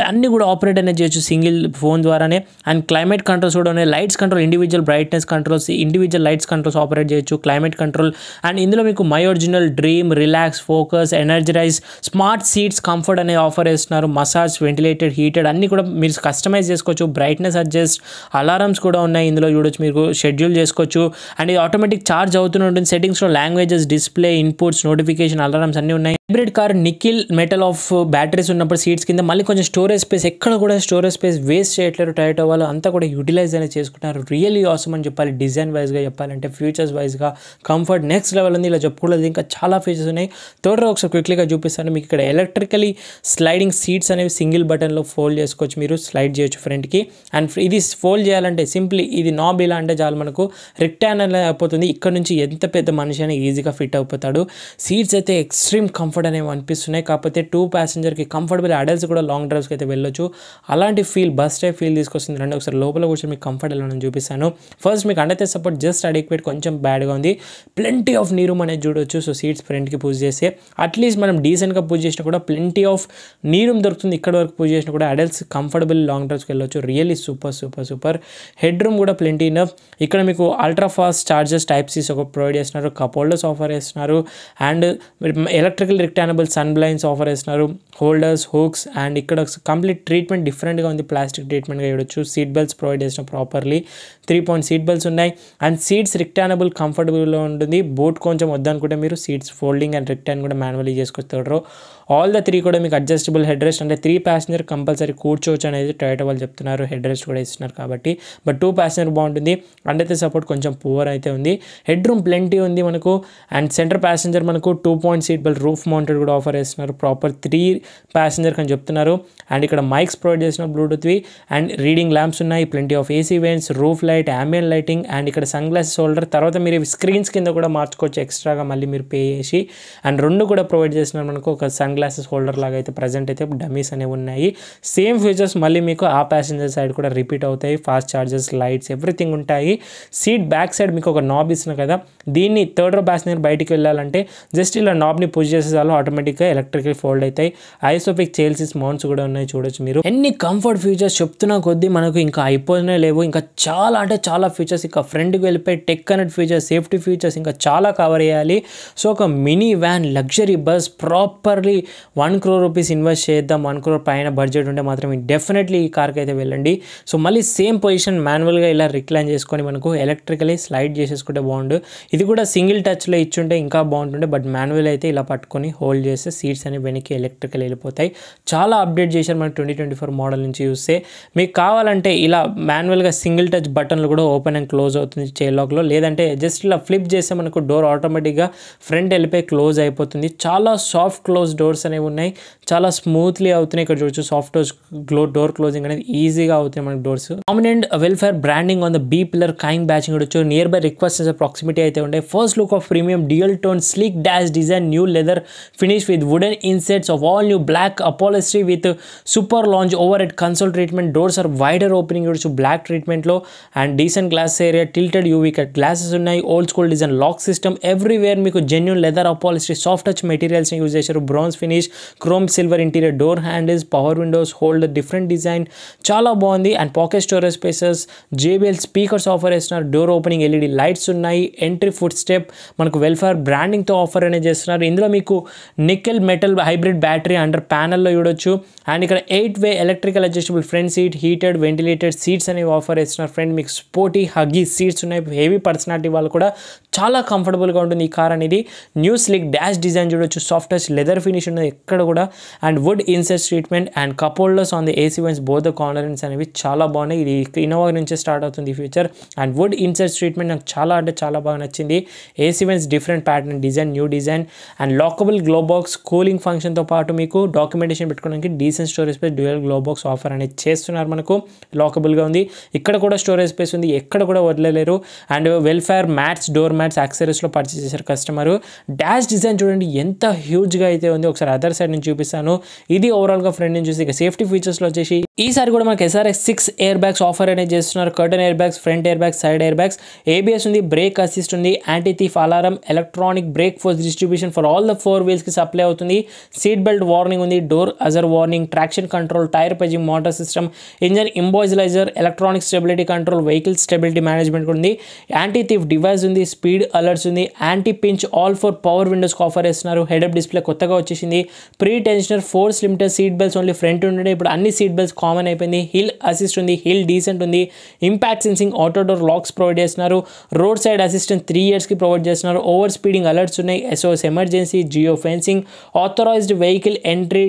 అన్ని కూడా ఆపరేట్ అనేది చేయొచ్చు సింగిల్ ఫోన్ ద్వారానే. అండ్ క్లైమేట్ కంట్రోల్స్ కూడా ఉన్నాయి. Lights control, individual brightness controls, individual lights controls operate చేయొచ్చు. క్లైమేట్ కంట్రోల్ అండ్ ఇందులో మీకు my original, dream, relax, focus, energize, smart seats comfort అనేది ఆఫర్ చేస్తున్నారు. మసాజ్, వెంటిలేటెడ్, హీటెడ్ అన్ని కూడా మీరు కస్టమైజ్ చేసుకోవచ్చు. బ్రైట్నెస్ అడ్జస్ట్, అలారమ్స్ కూడా ఉన్నాయి ఇందులో చూడొచ్చు. మీరు షెడ్యూల్ చేసుకోవచ్చు. అండ్ ఇది ఆటోమేటిక్ ఛార్జ్ అవుతూనే ఉంటుంది. సెట్టింగ్స్లో languages, display, inputs, notification, alarms అన్నీ ఉన్నాయి. Hybrid car nickel metal of batteries ఉన్నప్పుడు సీట్స్ కింద మళ్ళీ కొంచెం స్టోరేజ్ స్పేస్, ఎక్కడ కూడా స్టోరేజ్ స్పేస్ వేస్ట్ చేయట్లేరు టయోటా వాళ్ళు. అంతా కూడా యూటిలైజ్ అనేది చేసుకుంటారు. రియల్లీ ఆసమ్ అని చెప్పాలి. డిజైన్ వైజ్గా చెప్పాలంటే, ఫ్యూచర్స్ వైజ్గా కంఫర్ట్ నెక్స్ట్ లెవెల్ ఉంది. ఇలా చెప్పుకోలేదు, ఇంకా చాలా ఫీచర్స్ ఉన్నాయి. థర్డ్ రో ఒకసారి క్విక్లీగా చూపిస్తాను మీకు. ఇక్కడ ఎలక్ట్రికలీ స్లైడింగ్ సీట్స్ అనేవి సింగిల్ బటన్లో ఫోల్డ్ చేసుకోవచ్చు. మీరు స్లైడ్ చేయొచ్చు ఫ్రంట్కి. అండ్ ఇది ఫోల్డ్ చేయాలంటే సింప్లీ ఇది నాబ్ ఇలా అంటే చాలు మనకు రెక్టాంగిల్ అయిపోతుంది. ఇక్కడ నుంచి ఎంత పెద్ద మనిషి అని ఈజీగా ఫిట్ అయిపోతాడు. సీట్స్ అయితే ఎక్స్ట్రీమ్ కంఫర్ట్ అనేవి అనిపిస్తున్నాయి. కాకపోతే 2 passengers కంఫర్టబుల్, అడల్ట్స్ కూడా లాంగ్ డ్రైవ్స్కి అయితే వెళ్ళొచ్చు. అలాంటి ఫీల్, బస్ టైప్ ఫీల్ తీసుకొస్తుంది. రండి ఒకసారి లోపల కూర్చొని మీకు కంఫర్ట్ ఎలా నేను చూపిస్తాను. ఫస్ట్ మీకు అండర్ సపోర్ట్ జస్ట్ అడిక్వేట్ కొంచెం బ్యాడ్గా ఉంది. ప్లెంటీ ఆఫ్ నీ రూమ్ అనేది చూడొచ్చు. సో సీట్స్ ఫ్రంట్కి పూజ చేస్తే అట్లీస్ట్ మనం డీసెంట్గా పూజ చేసినా కూడా ప్లెంటీ ఆఫ్ నీ రూమ్ దొరుకుతుంది. ఇక్కడ వరకు పూజ చేసినా కూడా అడల్ట్స్ కంఫర్టబుల్ లాంగ్ డ్రైవ్స్కి వెళ్ళొచ్చు. Really super super super. Head room కూడా ప్లెంటీ ఇనఫ్. ఇక్కడ మీకు అల్ట్రా ఫాస్ట్ చార్జర్స్ టైప్-C ఒక ప్రొవైడ్ చేస్తున్నారు. కప్ హోల్డర్స్ ఆఫర్ చేస్తున్నారు. And electrical retractable sun blinds offer చేస్తున్నారు. హోల్డర్స్, హుక్స్ అండ్ ఇక్కడ కంప్లీట్ ట్రీట్మెంట్ డిఫరెంట్గా ఉంది. ప్లాస్టిక్ ట్రీట్మెంట్గా చూడొచ్చు. సీట్ బెల్ట్స్ ప్రొవైడ్ చేసిన ప్రాపర్లీ 3-point సీట్ బెల్ట్స్ ఉన్నాయి. అండ్ సీట్స్ రిక్టానబుల్ కంఫర్టబుల్లో ఉంటుంది. బోట్ కొంచెం వద్దనుకుంటే మీరు సీట్స్ ఫోల్డింగ్ అండ్ రిక్టాన్ కూడా మాన్యువల్లీ చేసుకొస్తారు. ఆల్ ద 3 కూడా మీకు అడ్జస్టబుల్ హెడ్ రెస్ట్, అంటే 3 passengers కంపల్సరీ కూర్చోవచ్చు అనేది టయోటా వాళ్ళు చెప్తున్నారు. హెడ్ రెస్ట్ కూడా ఇస్తున్నారు కాబట్టి. బట్ 2 passengers బాగుంటుంది. అండైతే సపోర్ట్ కొంచెం పువర్ అయితే ఉంది. హెడ్ రూమ్ ప్లెంటీ ఉంది మనకు. అండ్ సెంటర్ ప్యాసింజర్ మనకు 2-point seat belt roof mounted కూడా ఆఫర్ చేస్తున్నారు. ప్రాపర్ 3 passengers అని చెప్తున్నారు. అండ్ ఇక్కడ మైక్స్ ప్రొవైడ్ చేసిన బ్లూటూత్వి అండ్ రీడింగ్ ల్యాంప్స్ ఉన్నాయి. Plenty of AC vents, roof light, ambient lighting and ఇక్కడ సన్ గ్లాసెస్ హోల్డర్. తర్వాత మీరు స్క్రీన్స్ కింద కూడా మార్చుకోవచ్చు ఎక్స్ట్రాగా మళ్ళీ మీరు పే చేసి. అండ్ 2 కూడా ప్రొవైడ్ చేస్తున్నారు మనకు. ఒక సన్ గ్లాసెస్ హోల్డర్ లాగా అయితే ప్రజెంట్ అయితే డమీస్ అనేవి ఉన్నాయి. సేమ్ ఫీచర్స్ మళ్ళీ మీకు ఆ ప్యాసింజర్ సైడ్ కూడా రిపీట్ అవుతాయి. ఫాస్ట్ చార్జర్స్, లైట్స్, ఎవ్రీథింగ్ ఉంటాయి. సీట్ బ్యాక్ సైడ్ మీకు ఒక నాబ్ ఇస్తున్నారు కదా, దీన్ని థర్డ్ రో ప్యాసింజర్ బయటికి వెళ్ళాలంటే జస్ట్ ఇలా నాబ్ని పుష్ చేసే చాలు ఆటోమేటిక్గా ఎలక్ట్రికల్ ఫోల్డ్ అవుతాయి. ఐసోపిక్ చైల్సిస్ మౌంట్స్ కూడా ఉన్నాయి చూడొచ్చు మీరు. ఎన్ని కంఫర్ట్ ఫీచర్స్ చెప్తున్నా కొద్దీ మనకు ఇంకా అయిపోయినా లేవు. ఇంకా చాలా అంటే చాలా ఫీచర్స్, ఇంకా ఫ్రంట్కి వెళ్ళిపోయి tech connect features, safety features ఇంకా చాలా కవర్ చేయాలి. సో ఒక mini van luxury bus properly 1 crore rupees invest చేద్దాం, 1 crore పైన బడ్జెట్ ఉంటే మాత్రం డెఫినెట్లీ ఈ కార్కి అయితే వెళ్ళండి. సో మళ్ళీ సేమ్ పొజిషన్ మాన్యువల్గా ఇలా రిక్లైన్ చేసుకొని మనకు ఎలక్ట్రికలీ స్లైడ్ చేసేసుకుంటే బాగుండు. ఇది కూడా సింగిల్ టచ్లో ఇచ్చుంటే ఇంకా బాగుంటుండే. బట్ మాన్యువల్ అయితే ఇలా పట్టుకొని హోల్డ్ చేస్తే సీట్స్ అనేవి వెనక్కి ఎలక్ట్రికల్ వెళ్ళిపోతాయి. చాలా అప్డేట్ చేశారు మనకు 2024 మోడల్ నుంచి చూస్తే. మీకు కావాలంటే ఇలా మాన్యువల్గా సింగిల్ టచ్ బటన్లు కూడా ఓపెన్ అండ్ క్లోజ్ అవుతుంది చైర్ లాక్లో. లేదంటే జస్ట్ ఇలా ఫ్లిప్ చేస్తే మనకు డోర్ ఆటోమేటిక్గా ఫ్రంట్ వెళ్ళిపోయి క్లోజ్ అయిపోతుంది. చాలా సాఫ్ట్ క్లోజ్ డోర్స్ అనేవి ఉన్నాయి. చాలా స్మూత్లీ అవుతున్నాయి. ఇక్కడ చూడొచ్చు సాఫ్ట్ డోర్ క్లోజింగ్ అనేది ఈజీగా అవుతాయి మనకు doors. Prominent Vellfire branding on the B pillar kind badging చూడొచ్చు. నియర్ బై రిక్వెస్ట్ ప్రాక్సిమిటీ అయితే ఉంటాయి. First look of premium dual tone sleek dash design, new leather finish with wooden insets of all new black upholstery with super lounge over head console treatment. Doors are wider opening చూడొచ్చు బ్లాక్ ట్రీట్మెంట్లో. And decent glass area, tilted UV cut glasses ఉన్నాయి. Old school design lock system. Everywhere మీకు genuine leather upholstery, soft touch మెటీరియల్స్ని యూజ్ చేశారు. Browns finish, chrome silver interior door handles, power windows, holder different design, చాలా బాగుంది. And pocket storage spaces, JBL speakers offer చేస్తున్నారు, డోర్ ఓపెనింగ్ LED లైట్స్ ఉన్నాయి, ఎంట్రీ ఫుట్ స్టెప్, మనకు వెల్ఫేర్ బ్రాండింగ్తో ఆఫర్ అనేది చేస్తున్నారు. ఇందులో మీకు nickel metal hybrid battery under ప్యానల్లో చూడొచ్చు. అండ్ ఇక్కడ 8-way electrical adjustable front seat, heated ventilated seats అనేవి ఆఫర్ చేస్తున్నారు. ఫ్రంట్ మీకు స్పోర్టీ హగ్గీ సీట్స్ ఉన్నాయి. హెవీ పర్సనాలిటీ వాళ్ళు కూడా చాలా కంఫర్టబుల్గా ఉంటుంది ఈ కార్ అనేది. న్యూ స్లిక్ డాష్ డిజైన్ చూడొచ్చు, సాఫ్ట్ టచ్ లెదర్ ఫినిష్ ఉన్నది ఎక్కడ కూడా. And wood inset treatment and cup holders on the AC vents both the corners అనేవి చాలా బాగున్నాయి. ఇది ఇన్నోవా నుంచే స్టార్ట్ అవుతుంది ఈ feature. And wood inset treatment నాకు చాలా అంటే చాలా బాగా నచ్చింది. AC vents different pattern design, new design. And lockable glove box cooling ఫంక్షన్తో పాటు మీకు డాక్యుమెంటేషన్ పెట్టుకోవడానికి decent storage space, dual glow box offer అనేది చేస్తున్నారు. మనకు లాకబుల్గా ఉంది. ఇక్కడ కూడా స్టోరేజ్ స్పేస్ ఉంది, ఎక్కడ కూడా వదిలేరు. And Vellfire mats, door mats యాక్సెసరీస్లో పర్చేస్ చేశారు కస్టమర్. డాష్ డిజైన్ చూడండి ఎంత హ్యూజ్గా అయితే ఉంది. ఒకసారి అదర్ సైడ్ నుంచి చూపిస్తాను. ఇది ఓవరాల్గా ఫ్రంట్ నుంచి చూసి. ఇక సేఫ్టీ ఫీచర్స్లో వచ్చేసి ఈసారి కూడా మనకి SRX 6 ఎయిర్ బ్యాగ్స్ ఆఫర్ అనేది చేస్తున్నారు. Curtain air bags, front air bags, side air bags, ABS ఉంది, బ్రేక్ అసిస్ట్ ఉంది, anti thief alarm, electronic brake force distribution for all the 4 wheelsకి సప్లై అవుతుంది. సీట్ బెల్ట్ వార్నింగ్ ఉంది, door ajar warning, traction control, tyre పజింగ్, motor system, engine immobiliser, electronic stability control, vehicle stability management ఉంది, యాంటీ థీఫ్ డివైస్ ఉంది, స్పీడ్ అలర్ట్స్ ఉంది, anti pinch all for power విండోస్కి ఆఫర్ చేస్తున్నారు. హెడప్ డిస్ప్లే కొత్తగా వచ్చేసింది. Pre tensioner force limited seat belts only front ఉండే, ఇప్పుడు అన్ని సీట్ బెల్ట్స్ కామన్ అయిపోయింది. హిల్ అసిస్ట్ ఉంది, హిల్ డీసెంట్ ఉంది, impact sensing auto door locks provide చేస్తున్నారు. రోడ్ సైడ్ అసిస్టెంట్ 3 yearsకి ప్రొవైడ్ చేస్తున్నారు. ఓవర్ స్పీడింగ్ అలర్ట్స్ ఉన్నాయి, SOS emergency, geo fencing, authorised vehicle entry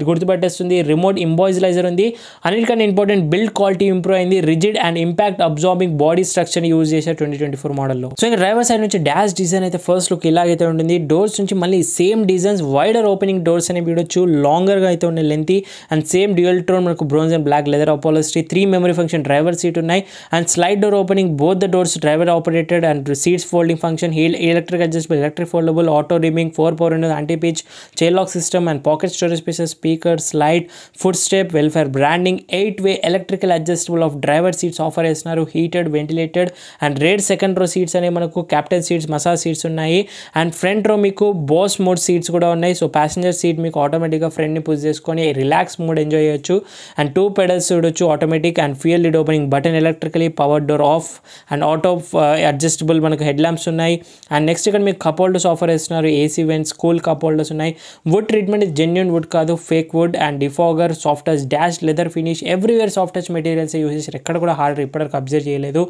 గుర్తుపట్టేస్తుంది, రిమోట్ ఇంబాయిజలైజర్ ఉంది. అన్నిటికన్నా ఇంపార్టెంట్ బిల్డ్ క్వాలిటీ ఇంప్రూవ్ అయింది. Rigid and impact absorbing body structure use చేశారు 2024 మోడల్లో. సో ఇంకా డ్రైవర్ సైడ్ నుంచి డాష్ డిజైన్ అయితే ఫస్ట్ లుక్ ఇలాగైతే ఉంటుంది. డోర్స్ నుంచి మళ్ళీ same designs, wider opening doors అనేవి చూడొచ్చు, లాంగర్గా అయితే ఉన్నాయి lengthy. And same dual tone మనకు browns and black leather upholstery, 3 memory function driver seat ఉన్నాయి. And slide door opening, both the doors driver operated. And seats folding function, electric adjustable, electric foldable, auto రిమింగ్, 4 power windows, anti pinch, chain lock system and pocket storage spaces, speaker, slide, foot step, Vellfire branding, 8-way electrical adjustable of driver seats offer చేస్తున్నారు. హీటెడ్ వెంటిలేటెడ్ అండ్ రేడ్ సెకండ్ రో సీట్స్ అనేవి మనకు క్యాప్టెన్ సీట్స్, మసాజ్ సీట్స్ ఉన్నాయి. అండ్ ఫ్రంట్ రో మీకు బోస్ మోడ్ సీట్స్ కూడా ఉన్నాయి. సో ప్యాసింజర్ సీట్ మీకు ఆటోమేటిక్గా ఫ్రంట్ని పుష్ చేసుకొని రిలాక్స్ మోడ్ ఎంజాయ్ చేయొచ్చు. అండ్ 2 pedals చూడొచ్చు automatic. And fuel lid opening button electrically, power door off and auto adjustable మనకు హెడ్ ల్యాంప్స్ ఉన్నాయి. అండ్ నెక్స్ట్ ఇక్కడ మీకు కప్ హోల్డర్స్ ఆఫర్ చేస్తున్నారు. AC vents, cool cup holders ఉన్నాయి. వుడ్ ట్రీట్మెంట్ జెన్యూన్ వుడ్ కాదు, fake wood. And defogger, soft touch dash leather finish, everywhere soft touch materials use చేశారు, ఎక్కడ కూడా హార్డ్ ఇప్పటివరకు అబ్జర్వ్ చేయలేదు.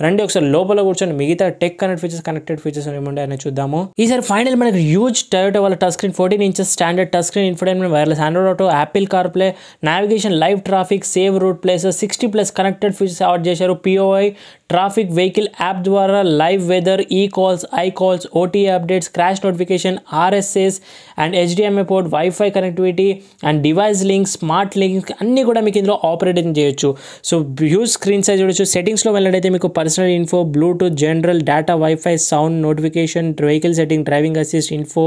రండి ఒకసారి లోపల కూర్చొని మిగతా tech connect features, connected features ఏముంటాయని చూద్దాము. ఈసారి ఫైనల్ మనకు హ్యూజ్ టయోటా వాళ్ళ touch screen 14 inches standard touch screen, infotainment, wireless Android auto, Apple CarPlay, navigation, live traffic, save route places, 60+ connected features add చేశారు. POI ట్రాఫిక్ వెహికల్ యాప్ ద్వారా live weather, E calls, I calls, OTA updates, crash notification, RSS and HDMI port, wifi connectivity and device link, smart link అన్నీ కూడా మీకు ఇందులో ఆపరేటింగ్ చేయొచ్చు. సో హ్యూజ్ స్క్రీన్ సైజ్ చూడొచ్చు. సెట్టింగ్స్లో వెళ్ళినట్టయితే మీకు personal info, Bluetooth, general, data, wifi, sound, notification, vehicle setting, driving assist, info,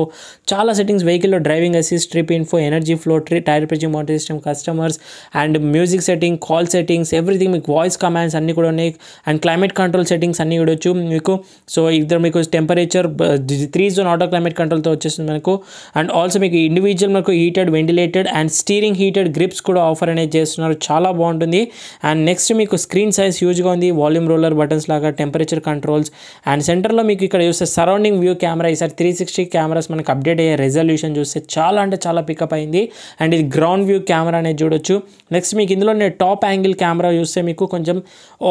చాలా సెట్టింగ్స్ వెహికల్లో, driving assist, trip info, energy flow, tyre pressure motor system, customers and music setting, call settings, everything మీకు వాయిస్ కమాండ్స్ అన్నీ కూడా ఉన్నాయి. అండ్ క్లైమేట్ కంట్రోల్ సెట్టింగ్స్ అన్నీ చూడొచ్చు మీకు. సో ఇద్దరు మీకు టెంపరేచర్ 3 zone ఆటో క్లైమేట్ కంట్రోల్తో వచ్చేస్తుంది మనకు. అండ్ ఆల్సో మీకు ఇండివిజువల్ మనకు heated ventilated and steering heated grips కూడా ఆఫర్ అనేది చేస్తున్నారు, చాలా బాగుంటుంది. అండ్ నెక్స్ట్ మీకు స్క్రీన్ సైజ్ హ్యూజ్గా ఉంది, వాల్యూమ్ రోలర్ బటన్స్ లాగా, టెంపరేచర్ కంట్రోల్స్. అండ్ సెంటర్లో మీకు ఇక్కడ చూస్తే సరౌండింగ్ వ్యూ కెమెరా, ఈసారి 360 కెమెరాస్ మనకు అప్డేట్ అయ్యే రెజల్యూషన్ చూస్తే చాలా అంటే చాలా పికప్ అయింది. అండ్ ఇది గ్రౌండ్ వ్యూ కెమెరా అనేది చూడొచ్చు. నెక్స్ట్ మీకు ఇందులో టాప్ యాంగిల్ కెమెరా చూస్తే మీకు కొంచెం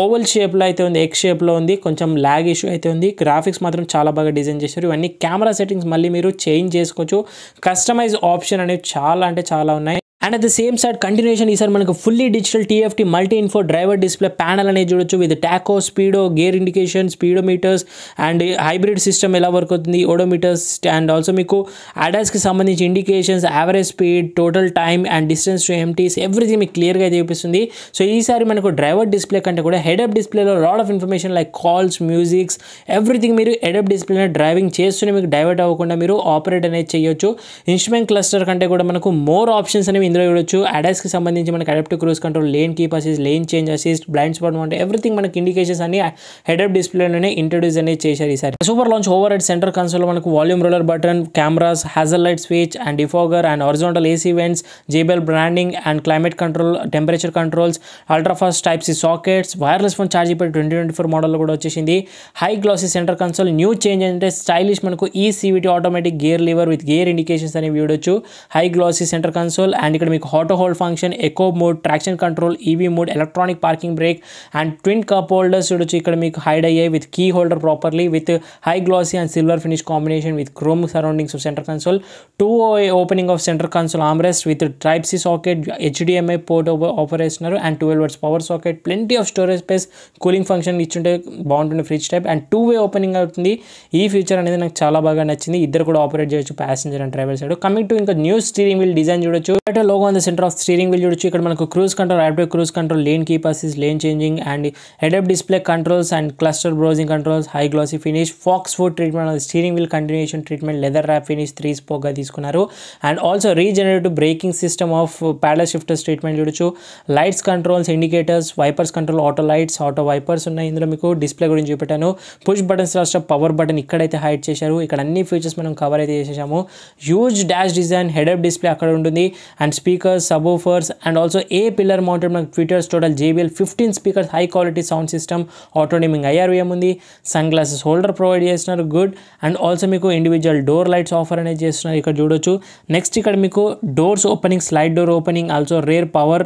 ఓవల్ షేప్లో అయితే ఉంది, ఎగ్ షేప్లో ఉంది, కొంచెం ల్యాగ్ ఇష్యూ అయితే ఉంది. గ్రాఫిక్స్ మాత్రం చాలా బాగా డిజైన్ చేశారు. ఇవన్నీ కెమెరా సెట్టింగ్స్ మళ్ళీ మీరు చేంజ్ చేసుకోవచ్చు. కస్టమైజ్ ఆప్షన్ అనేవి చాలా అంటే చాలా ఉన్నాయి. And at the same side continuation ఈసారి మనకు fully digital TFT multi info driver display panel అనేది చూడొచ్చు. With tacho, speedo, gear indication, speedometers and hybrid system ఎలా వర్క్ అవుతుంది, ఓడోమీటర్స్. అండ్ ఆల్సో మీకు ADASకి సంబంధించి indications, average speed, total time and distance to empties, everything మీకు క్లియర్గా చూపిస్తుంది. సో ఈసారి మనకు డ్రైవర్ డిస్ప్లే కంటే కూడా హెడప్ డిస్ప్లేలో lot of information like calls, musics, everything మీరు హెడప్ డిస్ప్లేలో డ్రైవింగ్ చేస్తూనే మీకు డైవర్ట్ అవ్వకుండా మీరు ఆపరేట్ అనేది చేయొచ్చు. ఇన్స్ట్రుమెంట్ క్లస్టర్ కంటే కూడా మనకు మోర్ ఆప్షన్స్ అనేవి ఇందులో చూడొచ్చు ADASకి సంబంధించి మనకి adaptive cruise control, lane keep assist, lane change assist, blind spot mount, everything మనకి ఇండికేషన్స్ అన్ని హెడ్ అప్ డిస్ప్లేలోనే ఇంట్రొడ్యూస్ అనేది చేశారు ఈసారి. Super launch over head centre console మనకు volume roller button, cameras, hazard light switch and defogger and horizontal AC vents, JBL branding and climate control, temperature controls, ultra fast type C sockets, wireless phone charging పెట్టి 2024 మోడల్లో కూడా వచ్చేసింది. High glossy centre console, new change అంటే స్టైలిష్ మనకు ఈ CVT automatic gear lever with gear indications అనేవి చూడొచ్చు. High glossy centre console and ఇక్కడ మీకు auto hold function, eco mode, traction control, EV mode, electronic parking brake and twin cup holders చూడొచ్చు. ఇక్కడ మీకు హైడ్ అయ్యాయి with key holder properly with high glossy and silver finish combination with chrome surroundings of centre console. 2-way opening of centre console armrest with type C socket, HDMI port offer చేస్తున్నారు and 12 watts power socket, plenty of storage space, cooling function ఇచ్చుంటే బాగుంటుంది fridge type and 2-way opening అవుతుంది. ఈ ఫీచర్ అనేది నాకు చాలా బాగా నచ్చింది. ఇద్దరు కూడా ఆపరేట్ చేయొచ్చు, passenger and driver side. Coming to ఇంకా న్యూ స్టీరింగ్ వీల్ డిజైన్ చూడొచ్చు. Logo on the centre of steering wheel చూడొచ్చు. ఇక్కడ మనకు cruise control, adaptive cruise control, lane keep assist, lane changing and head up display controls and cluster browsing controls, high glossy finish, faux wood treatment, steering wheel continuation treatment, leather wrap finish 3 స్పోక్గా తీసుకున్నారు and also regenerative braking system of paddle shifters treatment చూడొచ్చు. Lights controls, indicators, wipers control, auto lights, auto wipers ఉన్నాయి. ఇందులో మీకు డిస్ప్లే గురించి చూపెట్టాను. Push buttons last power button ఇక్కడైతే హైడ్ చేశారు. ఇక్కడ అన్ని ఫీచర్స్ మనం కవర్ అయితే చేసేసాము. Huge dash design, head up display అక్కడ ఉంటుంది and speakers, subwoofers and also pillar mounted మనకు tweeters total JBL 15 speakers, high quality sound system, auto dimming IRVM ఉంది, సన్ గ్లాసెస్ హోల్డర్ ప్రొవైడ్ చేస్తున్నారు, గుడ్ అండ్ ఆల్సో మీకు ఇండివిజువల్ డోర్ లైట్స్ ఆఫర్ అనేది చేస్తున్నారు ఇక్కడ చూడొచ్చు. నెక్స్ట్ ఇక్కడ మీకు doors opening, slide door opening, also rear power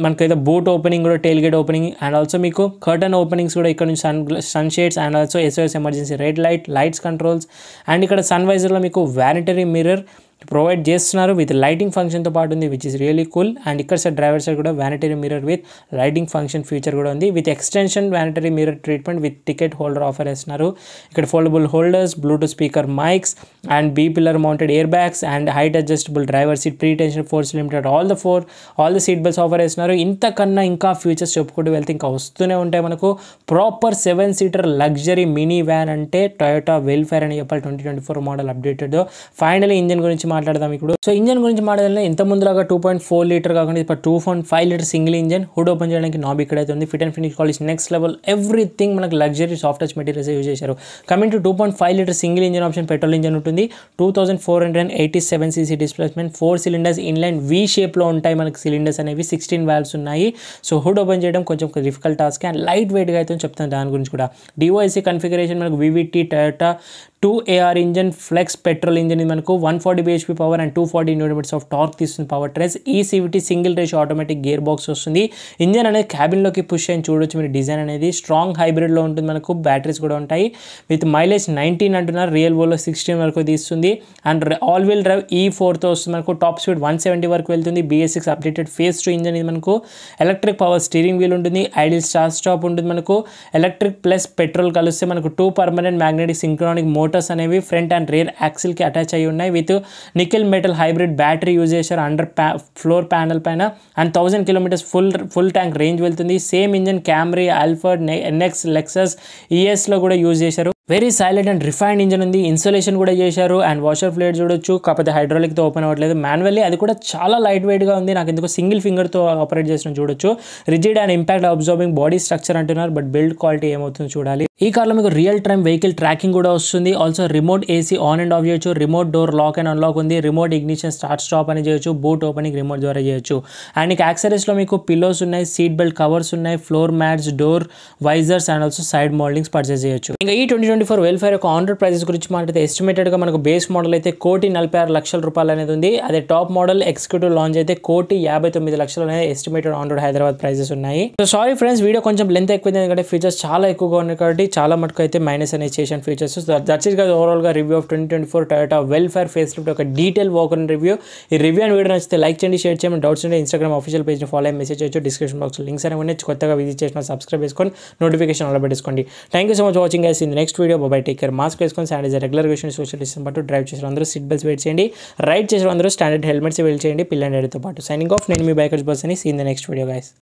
మనకైతే బూట్ ఓపెనింగ్ కూడా, tailgate opening and also మీకు కర్టన్ ఓపెనింగ్స్ కూడా ఇక్కడ నుంచి sun shades and also SOS emergency red lights controls and ఇక్కడ సన్ వైజర్లో మీకు వ్యానిటరీ మిర్రర్ ప్రొవైడ్ చేస్తున్నారు విత్ లైటింగ్ ఫంక్షన్తో పాటు ఉంది which is really cool and ఇక్కడ సైడ్ డ్రైవర్ సైడ్ కూడా vanity mirror with lighting function feature కూడా ఉంది with extension vanity mirror treatment with ticket holder offer చేస్తున్నారు. ఇక్కడ foldable holders, Bluetooth speaker mics and pillar mounted air bags and height adjustable driver seat, pre tension force limited, all the seat belts offer చేస్తున్నారు. ఇంతకన్నా ఇంకా ఫీచర్స్ చెప్పుకుంటూ వెళ్తే ఇంకా వస్తూనే ఉంటాయి. మనకు proper 7-seater luxury mini van అంటే టొయోటా వెల్ఫేర్ అని చెప్పాలి. 2024 మోడల్ అప్డేటెడ్. ఫైనలీ ఇంజన్ గురించి మాట్లాడదాం ఇప్పుడు. సో ఇంజన్ గురించి మాట్లాడాలి. ఇంత ముందులాగా 2.4 లీటర్ కాకుండా ఇప్పుడు 2.5 litre single engine. Hood open చేయడానికి నాబ్ ఇక్కడైతే ఉంది. Fit and finish quality next level, everything మనకు luxury soft touch materials use చేశారు. Coming to 2.5 litre single engine option, petrol engine ఉంటుంది. 2487cc displacement, 4 cylinders inline V షేప్లో ఉంటాయి మనకి సిలిండర్స్ అనేవి, 16 valves ఉన్నాయి. సో హుడ్ ఓపెన్ చేయడం కొంచెం డిఫికల్ట్ టాస్క్ అండ్ లైట్ వెయిట్గా అయితే చెప్తాను దాని గురించి కూడా. DOIC కన్ఫిగరేషన్ మనకు VVT Toyota 2AR engine, flex petrol engine మనకు 140 bhp power and 240 Nm of torque తీస్తుంది పవర్ ట్రేస్. ఈ CVT single ratio automatic gear box వస్తుంది. ఇంజన్ అనేది క్యాబిన్లోకి పుష్ అని చూడొచ్చు మీరు. డిజైన్ అనేది స్ట్రాంగ్ హైబ్రిడ్లో ఉంటుంది. మనకు బ్యాటరీస్ కూడా ఉంటాయి విత్ మైలేజ్ 19 అంటున్నారు, రియల్ వోల్లో 16 వరకు తీస్తుంది అండ్ ఆల్ వీల్ డ్రైవ్ E4తో వస్తుంది. మనకు టాప్ స్పీడ్ 170 వరకు వెళ్తుంది. BS6 updated phase 2 engine. ఇది మనకు ఎలక్ట్రిక్ పవర్ స్టీరింగ్ వీల్ ఉంటుంది, ఐడిల్ స్టార్ట్ స్టాప్ ఉంటుంది. మనకు ఎలక్ట్రిక్ ప్లస్ పెట్రోల్ కలిస్తే మనకు 2 పర్మనెంట్ మ్యాగ్నెటిక్ సింక్రానిక్ మోటార్స్ అనేవి ఫ్రంట్ అండ్ రియర్ యాక్సిల్కి అటాచ్ అయ్యి ఉన్నాయి with nickel metal hybrid battery use చేశారు అండర్ ఫ్లోర్ ప్యానల్ పైన and 1000 kilometers full tank range వెళ్తుంది. Same engine Camry, Alphard, NX, Lexus, ESలో కూడా యూజ్ చేశారు. Very silent and refined engine ఉంది. ఇన్సులేషన్ కూడా చేశారు అండ్ వాషర్ ప్లేట్ చూడొచ్చు, కాకపోతే హైడ్రాలిక్తో ఓపెన్ అవ్వట్లేదు. మాన్యువల్లీ అది కూడా చాలా లైట్ వెయిట్గా ఉంది. నాకు ఎందుకు సింగిల్ ఫింగర్తో ఆపరేట్ చేసిన చూడొచ్చు. Rigid and impact absorbing body structure అంటున్నారు, బట్ బిల్డ్ క్వాలిటీ ఏమవుతుందో చూడాలి. ఈ కార్లో మీకు రియల్ టైమ్ వెహికల్ ట్రాకింగ్ కూడా వస్తుంది. Also remote AC on and off చేయొచ్చు, remote door lock and unlock ఉంది, రిమోట్ ఇగ్నిషన్ స్టార్ట్ స్టాప్ అని చేయొచ్చు, బూట్ ఓపెనింగ్ రిమోట్ ద్వారా చేయొచ్చు. అండ్ ఇక యాక్సెసరీస్లో మీకు పిల్లోస్ ఉన్నాయి, సీట్ బెల్ట్ కవర్స్ ఉన్నాయి, floor mats, door visors and also side moultings purchase చేయొచ్చు. ఇంకా ఈ 2024 వెల్ఫేర్ యొక్క ఆన్ రోడ్ ప్రైసెస్ గురించి మాట్లాడితే ఎస్టిమేటెడ్గా మనకు బేస్ మోడల్ అయితే 1,46,00,000 రూపాయలు అనేది ఉంది. అదే టాప్ మోడల్ ఎగ్జిక్యూటివ్ లాంచ్ అయితే 1,59,00,000 అనేది estimated on road Hyderabad prices ఉన్నాయి. సో సారీ ఫ్రెండ్స్, వీడియో కొంచెం లెంత్ ఎక్కువైంది ఎందుకంటే ఫీచర్స్ చాలా ఎక్కువగా ఉన్నాయి కాబట్టి చాలా మటుకు అయితే మైనస్ అనేది చేసిన ఫీచర్స్. దట్స్ ఇట్ గైస్ ఓవరాల్గా review of 2024 Toyota welfare face lift ఒక డీటెయిల్ వాక్ అండ్ రివ్యూ. ఈ రివ్యూ అండ్ వీడియో నచ్చితే లైక్ చేయండి, షేర్ చేయండి. డౌట్స్ ఉంటే ఇన్స్టాగ్రామ్ ఆఫీషియల్ పేజ్ని ఫాలో అయ్యి మెసేజ్ చేయొచ్చు. డిస్క్రిప్షన్ బాక్స్ లింక్స్ అనేవి కొత్తగా విజిట్ చేసిన సబ్స్క్రైబ్ చేసుకొని నోటిఫికేషన్ అలా పెట్టుకోండి. Thank you so much watching guys. In next video bye take care. Mask వేసుకొని శానిటైజర్, రెగ్యులర్ వేషన్, సోషల్ డిస్టెన్స్ పాటు డ్రైవ్ చేసిన అందరూ సీట్ బెల్ట్స్ వెయిట్ చేయండి. రైడ్ చేసిన అందరూ స్టాండర్డ్ హెల్మెట్స్ వెయిట్ చేయండి పిల్లలతో పాటు. సైనింగ్ ఆఫ్, నేను మీ బైకర్స్ బస్ అని. See in the next video guys.